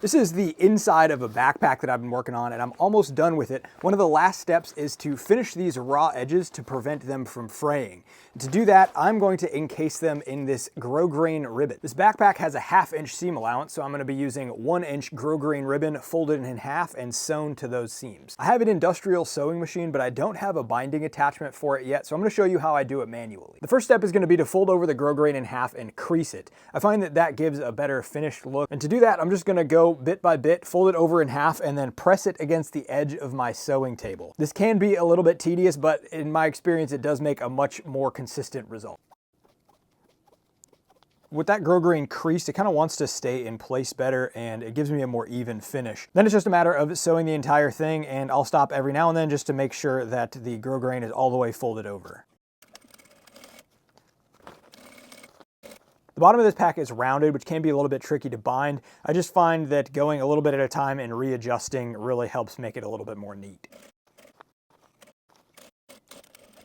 This is the inside of a backpack that I've been working on, and I'm almost done with it. One of the last steps is to finish these raw edges to prevent them from fraying. To do that, I'm going to encase them in this grosgrain ribbon. This backpack has a 1/2 inch seam allowance, so I'm going to be using 1 inch grosgrain ribbon folded in half and sewn to those seams. I have an industrial sewing machine, but I don't have a binding attachment for it yet, so I'm going to show you how I do it manually. The first step is going to be to fold over the grosgrain in half and crease it. I find that that gives a better finished look, and to do that, I'm just going to go bit by bit, fold it over in half, and then press it against the edge of my sewing table. This can be a little bit tedious, but in my experience, it does make a much more consistent result. With that grosgrain creased, it kind of wants to stay in place better, and it gives me a more even finish. Then it's just a matter of sewing the entire thing, and I'll stop every now and then just to make sure that the grosgrain is all the way folded over. The bottom of this pack is rounded, which can be a little bit tricky to bind. I just find that going a little bit at a time and readjusting really helps make it a little bit more neat.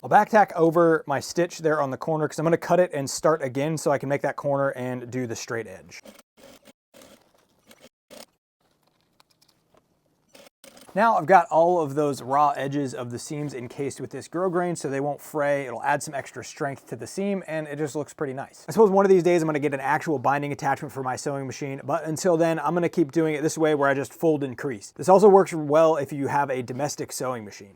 I'll back tack over my stitch there on the corner because I'm going to cut it and start again so I can make that corner and do the straight edge. Now I've got all of those raw edges of the seams encased with this grosgrain so they won't fray. It'll add some extra strength to the seam, and it just looks pretty nice. I suppose one of these days I'm going to get an actual binding attachment for my sewing machine, but until then I'm going to keep doing it this way where I just fold and crease. This also works well if you have a domestic sewing machine.